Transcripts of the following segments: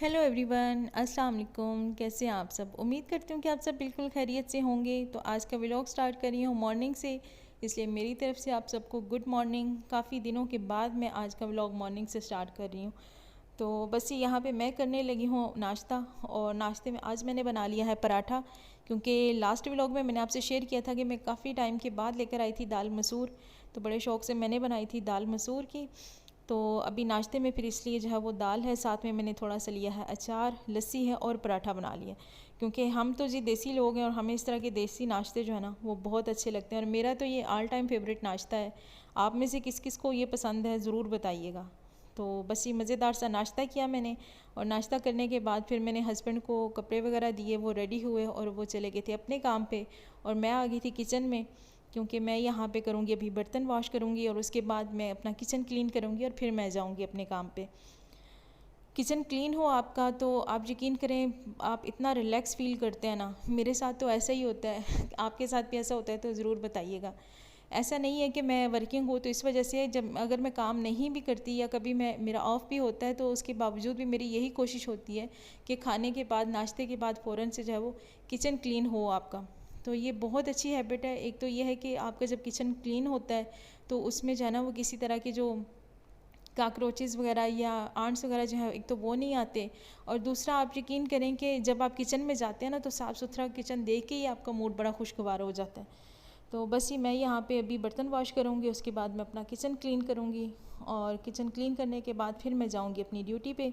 Hello everyone, अस्सलाम वालेकुम। कैसे हैं आप सब? उम्मीद करती हूँ कि आप सब बिल्कुल खैरियत से होंगे। तो आज का व्लॉग स्टार्ट कर रही हूँ मॉर्निंग से, इसलिए मेरी तरफ से आप सबको गुड मॉर्निंग। काफ़ी दिनों के बाद मैं आज का व्लॉग मॉर्निंग से स्टार्ट कर रही हूँ। तो बस ये यहाँ पे मैं करने लगी हूँ नाश्ता, और नाश्ते में आज मैंने बना लिया है पराठा। क्योंकि लास्ट व्लॉग में मैंने आपसे शेयर किया था कि मैं काफ़ी टाइम के बाद लेकर आई थी दाल मसूर, तो बड़े शौक़ से मैंने बनाई थी दाल मसूर की। तो अभी नाश्ते में फिर इसलिए जो है वो दाल है, साथ में मैंने थोड़ा सा लिया है अचार, लस्सी है और पराठा बना लिया। क्योंकि हम तो जी देसी लोग हैं और हमें इस तरह के देसी नाश्ते जो है ना वो बहुत अच्छे लगते हैं, और मेरा तो ये ऑल टाइम फेवरेट नाश्ता है। आप में से किस किस को ये पसंद है ज़रूर बताइएगा। तो बस ये मज़ेदार सा नाश्ता किया मैंने, और नाश्ता करने के बाद फिर मैंने हस्बैंड को कपड़े वगैरह दिए, वो रेडी हुए और वो चले गए थे अपने काम पे, और मैं आ गई थी किचन में। क्योंकि मैं यहाँ पे करूँगी, अभी बर्तन वॉश करूँगी और उसके बाद मैं अपना किचन क्लीन करूँगी और फिर मैं जाऊँगी अपने काम पे। किचन क्लीन हो आपका तो आप यकीन करें, आप इतना रिलैक्स फ़ील करते हैं ना। मेरे साथ तो ऐसा ही होता है आपके साथ भी ऐसा होता है तो ज़रूर बताइएगा। ऐसा नहीं है कि मैं वर्किंग हूँ तो इस वजह से, जब अगर मैं काम नहीं भी करती या कभी मैं मेरा ऑफ़ भी होता है तो उसके बावजूद भी मेरी यही कोशिश होती है कि खाने के बाद, नाश्ते के बाद फ़ौरन से जो है वो किचन क्लीन हो आपका। तो ये बहुत अच्छी हैबिट है। एक तो ये है कि आपका जब किचन क्लीन होता है तो उसमें जो है ना वो किसी तरह के जो काकरोचेज़ वगैरह या आंट्स वगैरह जो है, एक तो वो नहीं आते। और दूसरा, आप यकीन करें कि जब आप किचन में जाते हैं ना तो साफ़ सुथरा किचन देख के ही आपका मूड बड़ा खुशगवार हो जाता है। तो बस ये मैं यहाँ पे अभी बर्तन वॉश करूँगी, उसके बाद मैं अपना किचन क्लीन करूँगी, और किचन क्लीन करने के बाद फिर मैं जाऊँगी अपनी ड्यूटी पे,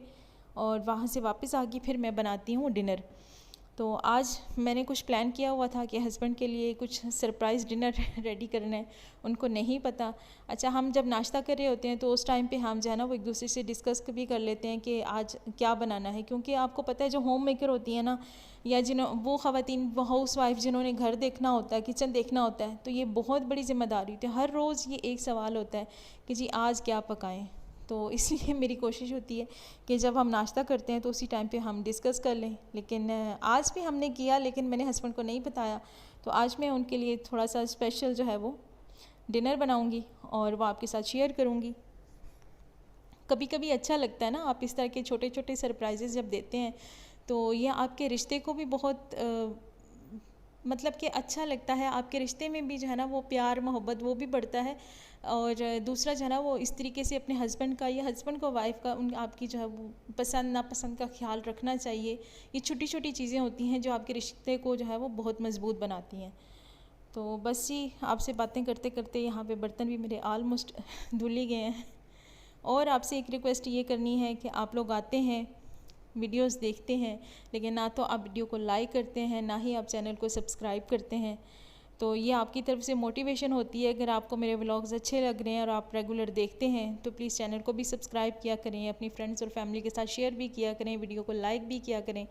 और वहाँ से वापस आके फिर मैं बनाती हूँ डिनर। तो आज मैंने कुछ प्लान किया हुआ था कि हस्बैंड के लिए कुछ सरप्राइज़ डिनर रेडी करना है, उनको नहीं पता। अच्छा, हम जब नाश्ता कर रहे होते हैं तो उस टाइम पे हम जो है ना वो एक दूसरे से डिस्कस भी कर लेते हैं कि आज क्या बनाना है। क्योंकि आपको पता है जो होम मेकर होती है ना, या वो ख़वातीन, वो हाउस वाइफ जिन्होंने घर देखना होता है, किचन देखना होता है, तो ये बहुत बड़ी ज़िम्मेदारी होती है। हर रोज़ ये एक सवाल होता है कि जी आज क्या पकाएँ। तो इसलिए मेरी कोशिश होती है कि जब हम नाश्ता करते हैं तो उसी टाइम पे हम डिस्कस कर लें। लेकिन आज भी हमने किया, लेकिन मैंने हस्बैंड को नहीं बताया। तो आज मैं उनके लिए थोड़ा सा स्पेशल जो है वो डिनर बनाऊंगी और वो आपके साथ शेयर करूंगी। कभी कभी अच्छा लगता है ना, आप इस तरह के छोटे छोटे सरप्राइजेज़ जब देते हैं तो ये आपके रिश्ते को भी बहुत मतलब कि अच्छा लगता है। आपके रिश्ते में भी जो है ना वो प्यार मोहब्बत वो भी बढ़ता है। और दूसरा जो है ना वो इस तरीके से अपने हस्बैंड का या हस्बैंड को वाइफ का उन आपकी जो है वो पसंद नापसंद का ख्याल रखना चाहिए। ये छोटी छोटी चीज़ें होती हैं जो आपके रिश्ते को जो है वो बहुत मज़बूत बनाती हैं। तो बस ही आपसे बातें करते करते यहाँ पे बर्तन भी मेरे आलमोस्ट धुल ही गए हैं। और आपसे एक रिक्वेस्ट ये करनी है कि आप लोग आते हैं, वीडियोस देखते हैं, लेकिन ना तो आप वीडियो को लाइक करते हैं, ना ही आप चैनल को सब्सक्राइब करते हैं। तो ये आपकी तरफ से मोटिवेशन होती है। अगर आपको मेरे व्लॉग्स अच्छे लग रहे हैं और आप रेगुलर देखते हैं तो प्लीज़ चैनल को भी सब्सक्राइब किया करें, अपनी फ्रेंड्स और फैमिली के साथ शेयर भी किया करें, वीडियो को लाइक भी किया करें।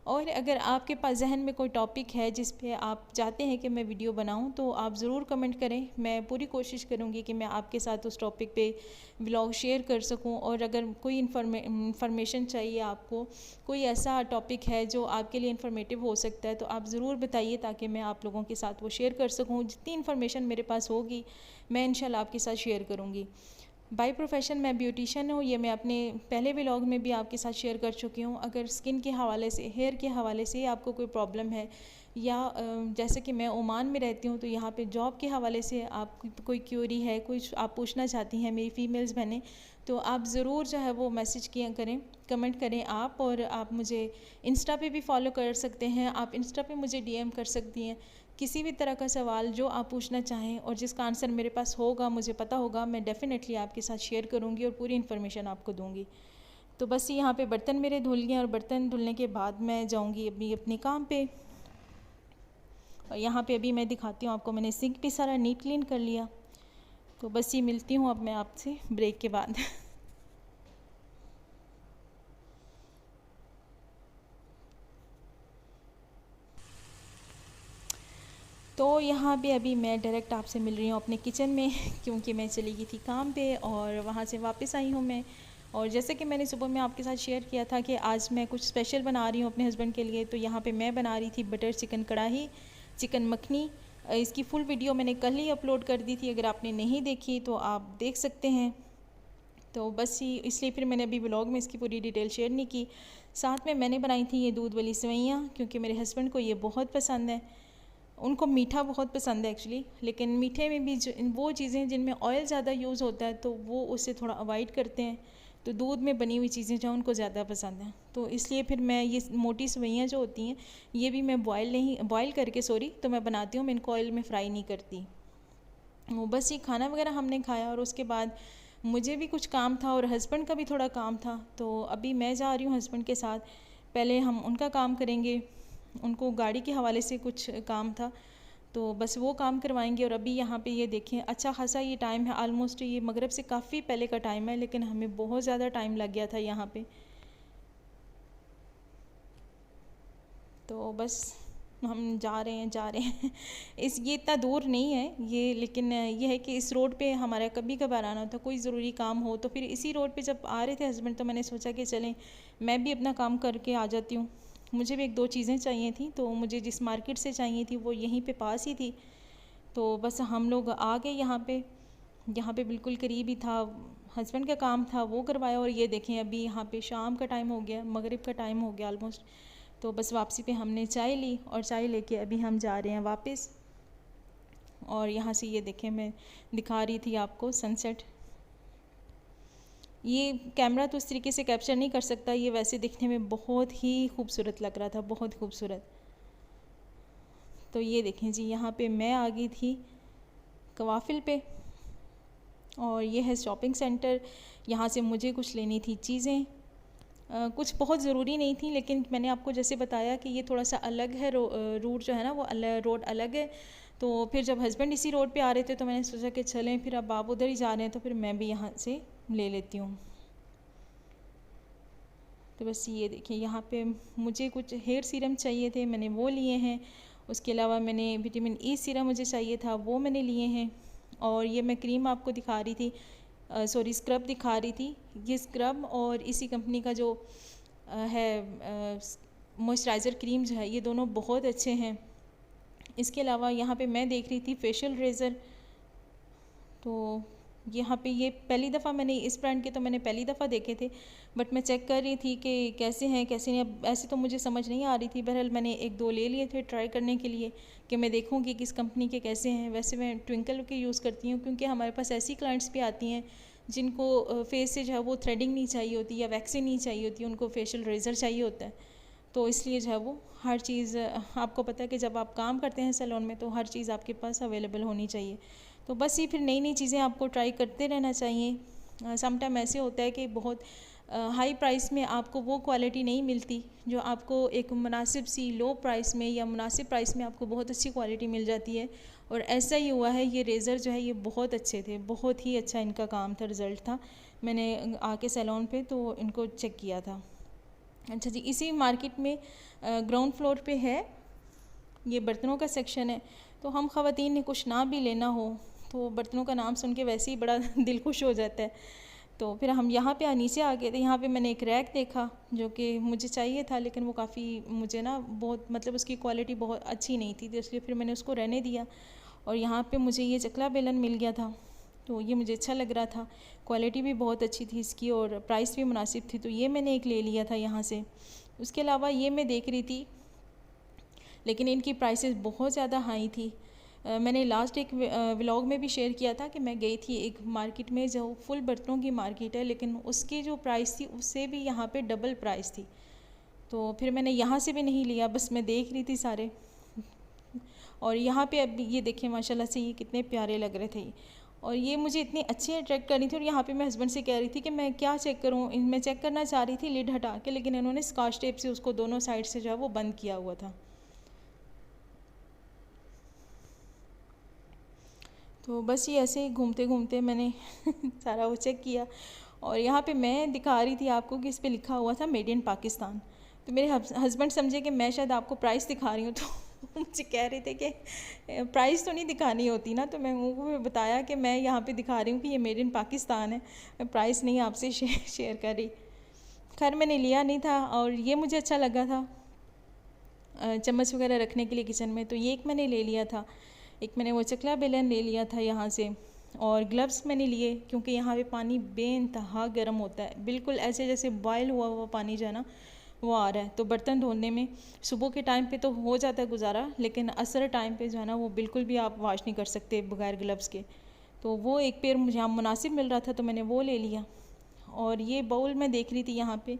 और अगर आपके पास जहन में कोई टॉपिक है जिस पे आप चाहते हैं कि मैं वीडियो बनाऊं तो आप ज़रूर कमेंट करें। मैं पूरी कोशिश करूंगी कि मैं आपके साथ उस टॉपिक पे व्लॉग शेयर कर सकूं। और अगर कोई इन्फॉर्मेशन चाहिए आपको, कोई ऐसा टॉपिक है जो आपके लिए इन्फॉर्मेटिव हो सकता है, तो आप ज़रूर बताइए ताकि मैं आप लोगों के साथ वो शेयर कर सकूँ। जितनी इन्फॉर्मेशन मेरे पास होगी मैं इंशाल्लाह आपके साथ शेयर करूँगी। बाय प्रोफेशन मैं ब्यूटिशियन हूँ, ये मैं अपने पहले व्लॉग में भी आपके साथ शेयर कर चुकी हूँ। अगर स्किन के हवाले से, हेयर के हवाले से आपको कोई प्रॉब्लम है, या जैसे कि मैं ओमान में रहती हूँ तो यहाँ पे जॉब के हवाले से आप कोई क्यूरी है, कुछ आप पूछना चाहती हैं मेरी फ़ीमेल्स बहनें, तो आप ज़रूर जो है वो मैसेज किया करें, कमेंट करें आप। और आप मुझे इंस्टा पे भी फॉलो कर सकते हैं, आप इंस्टा पे मुझे डीएम कर सकती हैं। किसी भी तरह का सवाल जो आप पूछना चाहें और जिसका आंसर मेरे पास होगा, मुझे पता होगा, मैं डेफ़िनेटली आपके साथ शेयर करूँगी और पूरी इन्फॉर्मेशन आपको दूँगी। तो बस यहाँ पे बर्तन मेरे धुल गए, और बर्तन धुलने के बाद मैं जाऊँगी अपने काम पे। और यहाँ पे अभी मैं दिखाती हूँ आपको, मैंने सिंक भी सारा नीट क्लीन कर लिया। तो बस ये मिलती हूँ अब मैं आपसे ब्रेक के बाद। तो यहाँ पे अभी मैं डायरेक्ट आपसे मिल रही हूँ अपने किचन में क्योंकि मैं चली गई थी काम पे और वहाँ से वापस आई हूँ मैं। और जैसे कि मैंने सुबह में आपके साथ शेयर किया था कि आज मैं कुछ स्पेशल बना रही हूँ अपने हस्बैंड के लिए, तो यहाँ पे मैं बना रही थी बटर चिकन कढ़ाई, चिकन मखनी। इसकी फुल वीडियो मैंने कल ही अपलोड कर दी थी, अगर आपने नहीं देखी तो आप देख सकते हैं। तो बस ही इसलिए फिर मैंने अभी व्लॉग में इसकी पूरी डिटेल शेयर नहीं की। साथ में मैंने बनाई थी ये दूध वाली सेवइयाँ, क्योंकि मेरे हस्बैंड को ये बहुत पसंद है। उनको मीठा बहुत पसंद है एक्चुअली, लेकिन मीठे में भी वो चीज़ें जिनमें ऑयल ज़्यादा यूज़ होता है तो वो उससे थोड़ा अवॉइड करते हैं। तो दूध में बनी हुई चीज़ें जो उनको ज़्यादा पसंद हैं, तो इसलिए फिर मैं ये मोटी सेवइयाँ जो होती हैं ये भी मैं बॉयल करके तो मैं बनाती हूँ, मैं इनको ऑयल में फ्राई नहीं करती। वो बस ये खाना वगैरह हमने खाया और उसके बाद मुझे भी कुछ काम था और हस्बैंड का भी थोड़ा काम था। तो अभी मैं जा रही हूँ हस्बैंड के साथ, पहले हम उनका काम करेंगे, उनको गाड़ी के हवाले से कुछ काम था तो बस वो काम करवाएंगे। और अभी यहाँ पे ये देखें अच्छा खासा ये टाइम है, आलमोस्ट ये मगरिब से काफ़ी पहले का टाइम है, लेकिन हमें बहुत ज़्यादा टाइम लग गया था यहाँ पे। तो बस हम जा रहे हैं इस ये इतना दूर नहीं है ये, लेकिन ये है कि इस रोड पे हमारा कभी कभार आना होता, कोई ज़रूरी काम हो तो फिर इसी रोड पे जब आ रहे थे हस्बैंड तो मैंने सोचा कि चलें मैं भी अपना काम करके आ जाती हूँ। मुझे भी एक दो चीज़ें चाहिए थी, तो मुझे जिस मार्केट से चाहिए थी वो यहीं पे पास ही थी। तो बस हम लोग आ गए यहाँ पे बिल्कुल करीब ही था। हस्बैंड का काम था वो करवाया और ये देखें अभी यहाँ पे शाम का टाइम हो गया, मगरिब का टाइम हो गया ऑलमोस्ट। तो बस वापसी पे हमने चाय ली और चाय लेके अभी हम जा रहे हैं वापस। और यहाँ से ये देखें मैं दिखा रही थी आपको सनसेट। ये कैमरा तो इस तरीके से कैप्चर नहीं कर सकता, ये वैसे दिखने में बहुत ही खूबसूरत लग रहा था, बहुत खूबसूरत। तो ये देखें जी यहाँ पे मैं आ गई थी कवाफिल पे और ये है शॉपिंग सेंटर। यहाँ से मुझे कुछ लेनी थी चीज़ें, कुछ बहुत ज़रूरी नहीं थी, लेकिन मैंने आपको जैसे बताया कि ये थोड़ा सा अलग है रूट जो है ना वो रोड अलग है। तो फिर जब हस्बैंड इसी रोड पे आ रहे थे तो मैंने सोचा कि चलें फिर अब आप उधर ही जा रहे हैं तो फिर मैं भी यहाँ से ले लेती हूँ। तो बस ये देखिए यहाँ पे मुझे कुछ हेयर सीरम चाहिए थे, मैंने वो लिए हैं। उसके अलावा मैंने विटामिन ई सीरम मुझे चाहिए था, वो मैंने लिए हैं। और ये मैं क्रीम आपको दिखा रही थी, सॉरी स्क्रब दिखा रही थी। ये स्क्रब और इसी कंपनी का जो है मॉइस्चराइज़र क्रीम जो है ये दोनों बहुत अच्छे हैं। इसके अलावा यहाँ पे मैं देख रही थी फेशियल रेज़र, तो यहाँ पे ये पहली दफ़ा मैंने इस ब्रांड के तो मैंने पहली दफ़ा देखे थे, बट मैं चेक कर रही थी कि कैसे हैं कैसे नहीं। अब ऐसे तो मुझे समझ नहीं आ रही थी, बहरहाल मैंने एक दो ले लिए थे ट्राई करने के लिए कि मैं देखूँ कि किस कंपनी के कैसे हैं। वैसे मैं ट्विंकल के यूज़ करती हूँ क्योंकि हमारे पास ऐसी क्लाइंट्स भी आती हैं जिनको फेस से जो है वो थ्रेडिंग नहीं चाहिए होती या वैक्सिंग नहीं चाहिए होती, उनको फेशियल रेज़र चाहिए होता है। तो इसलिए जो है वो हर चीज़ आपको पता है कि जब आप काम करते हैं सैलून में तो हर चीज़ आपके पास अवेलेबल होनी चाहिए। तो बस ये फिर नई नई चीज़ें आपको ट्राई करते रहना चाहिए। सम टाइम ऐसे होता है कि बहुत हाई प्राइस में आपको वो क्वालिटी नहीं मिलती जो आपको एक मुनासिब सी लो प्राइस में या मुनासिब प्राइस में आपको बहुत अच्छी क्वालिटी मिल जाती है। और ऐसा ही हुआ है, ये रेज़र जो है ये बहुत अच्छे थे, बहुत ही अच्छा इनका काम था, रिज़ल्ट था। मैंने आके सैलून पे तो इनको चेक किया था। अच्छा जी, इसी मार्केट में ग्राउंड फ्लोर पे है, ये बर्तनों का सेक्शन है। तो हम ख़वातीन ने कुछ ना भी लेना हो तो बर्तनों का नाम सुन के वैसे ही बड़ा दिल खुश हो जाता है। तो फिर हम यहाँ पे नीचे आ गए थे। यहाँ पे मैंने एक रैक देखा जो कि मुझे चाहिए था, लेकिन वो काफ़ी मुझे ना बहुत मतलब उसकी क्वालिटी बहुत अच्छी नहीं थी, तो इसलिए फिर मैंने उसको रहने दिया। और यहाँ पे मुझे ये चकला बेलन मिल गया था, तो ये मुझे अच्छा लग रहा था, क्वालिटी भी बहुत अच्छी थी इसकी और प्राइस भी मुनासिब थी, तो ये मैंने एक ले लिया था यहाँ से। उसके अलावा ये मैं देख रही थी, लेकिन इनकी प्राइसेस बहुत ज़्यादा हाई थी। मैंने लास्ट एक व्लॉग में भी शेयर किया था कि मैं गई थी एक मार्केट में जो फुल बर्तनों की मार्केट है, लेकिन उसकी जो प्राइस थी उससे भी यहाँ पे डबल प्राइस थी। तो फिर मैंने यहाँ से भी नहीं लिया, बस मैं देख रही थी सारे। और यहाँ पे अब ये देखें माशाल्लाह से ये कितने प्यारे लग रहे थे और ये मुझे इतनी अच्छी अट्रैक्ट कर रही थी। और यहाँ पे मैं हस्बैंड से कह रही थी कि मैं क्या चेक करूँ, मैं चेक करना चाह रही थी लिड हटा के, लेकिन इन्होंने स्कॉच टेप से उसको दोनों साइड से जो है वो बंद किया हुआ था। तो बस ये ऐसे ही घूमते घूमते मैंने सारा वो चेक किया। और यहाँ पे मैं दिखा रही थी आपको कि इस पे लिखा हुआ था मेड इन पाकिस्तान। तो मेरे हस्बैंड समझे कि मैं शायद आपको प्राइस दिखा रही हूँ, तो मुझे कह रहे थे कि प्राइस तो नहीं दिखानी होती ना, तो मैं उनको बताया कि मैं यहाँ पे दिखा रही हूँ कि ये मेड इन पाकिस्तान है, मैं प्राइस नहीं आपसे शेयर कर रही। खैर मैंने लिया नहीं था और ये मुझे अच्छा लगा था चम्मच वगैरह रखने के लिए किचन में, तो ये एक मैंने ले लिया था। एक मैंने वो चकला बेलन ले लिया था यहाँ से। और ग्लव्स मैंने लिए क्योंकि यहाँ पे पानी बेइंतहा गर्म होता है, बिल्कुल ऐसे जैसे बॉयल हुआ हुआ पानी जो है ना वो आ रहा है। तो बर्तन धोने में सुबह के टाइम पे तो हो जाता है गुजारा, लेकिन असर टाइम पे जो है ना वो बिल्कुल भी आप वॉश नहीं कर सकते बगैर ग्लव्स के। तो वो एक पेयर मुझे यहाँ मुनासिब मिल रहा था तो मैंने वो ले लिया। और ये बाउल मैं देख रही थी यहाँ पे,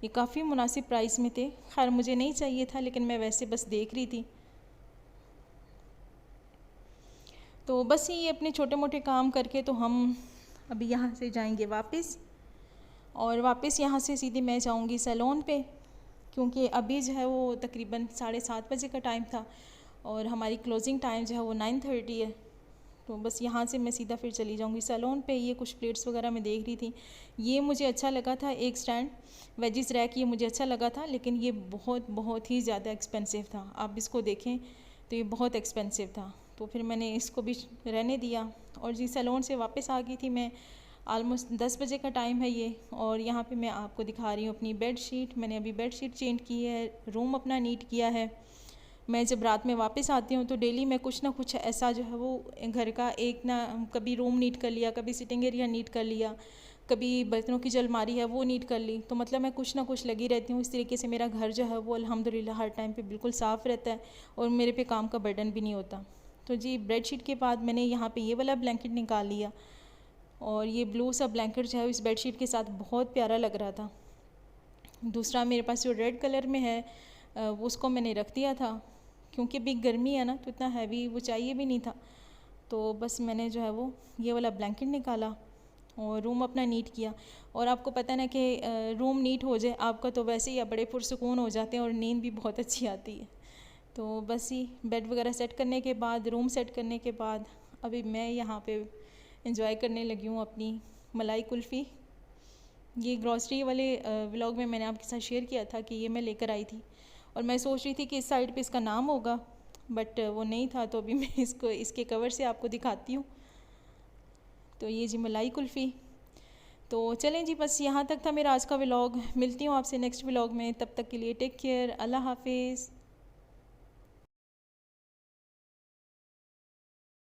ये काफ़ी मुनासिब प्राइस में थे। खैर मुझे नहीं चाहिए था लेकिन मैं वैसे बस देख रही थी। तो बस ये अपने छोटे मोटे काम करके तो हम अभी यहाँ से जाएंगे वापस, और वापस यहाँ से सीधे मैं जाऊँगी सैलून पे, क्योंकि अभी जो है वो तकरीबन 7:30 बजे का टाइम था और हमारी क्लोजिंग टाइम जो है वो 9:30 है। तो बस यहाँ से मैं सीधा फिर चली जाऊँगी सैलून पे। ये कुछ प्लेट्स वगैरह मैं देख रही थी, ये मुझे अच्छा लगा था, एक स्टैंड वेजिस रैक, ये मुझे अच्छा लगा था, लेकिन ये बहुत बहुत ही ज़्यादा एक्सपेंसिव था। आप इसको देखें तो ये बहुत एक्सपेंसिव था, तो फिर मैंने इसको भी रहने दिया। और जी सैलून से वापस आ गई थी मैं, आलमोस्ट 10 बजे का टाइम है ये। और यहाँ पे मैं आपको दिखा रही हूँ अपनी बेड शीट। मैंने अभी बेड शीट चेंज की है, रूम अपना नीट किया है। मैं जब रात में वापस आती हूँ तो डेली मैं कुछ ना कुछ ऐसा जो है वो घर का एक ना, कभी रूम नीट कर लिया, कभी सिटिंग एरिया नीट कर लिया, कभी बर्तनों की जो अलमारी है वो नीट कर ली। तो मतलब मैं कुछ ना कुछ लगी रहती हूँ। इस तरीके से मेरा घर जो है वो अल्हम्दुलिल्लाह हर टाइम पे बिल्कुल साफ़ रहता है और मेरे पे काम का बर्डन भी नहीं होता। तो जी बेडशीट के बाद मैंने यहाँ पे ये वाला ब्लैंकेट निकाल लिया, और ये ब्लू सा ब्लैंकेट जो है इस बेडशीट के साथ बहुत प्यारा लग रहा था। दूसरा मेरे पास जो रेड कलर में है उसको मैंने रख दिया था, क्योंकि अभी गर्मी है ना तो इतना हैवी वो चाहिए भी नहीं था। तो बस मैंने जो है वो ये वाला ब्लैंकेट निकाला और रूम अपना नीट किया। और आपको पता है ना कि रूम नीट हो जाए आपका तो वैसे ही आप बड़े पुरसुकून हो जाते हैं और नींद भी बहुत अच्छी आती है। तो बस ही बेड वगैरह सेट करने के बाद, रूम सेट करने के बाद, अभी मैं यहाँ पे इंजॉय करने लगी हूँ अपनी मलाई कुल्फ़ी। ये ग्रॉसरी वाले व्लॉग में मैंने आपके साथ शेयर किया था कि ये मैं लेकर आई थी, और मैं सोच रही थी कि इस साइड पे इसका नाम होगा, बट वो नहीं था। तो अभी मैं इसको इसके कवर से आपको दिखाती हूँ। तो ये जी मलाई कुल्फ़ी। तो चलें जी, बस यहाँ तक था मेरा आज का व्लॉग। मिलती हूँ आपसे नेक्स्ट व्लॉग में, तब तक के लिए टेक केयर, अल्लाह हाफिज़।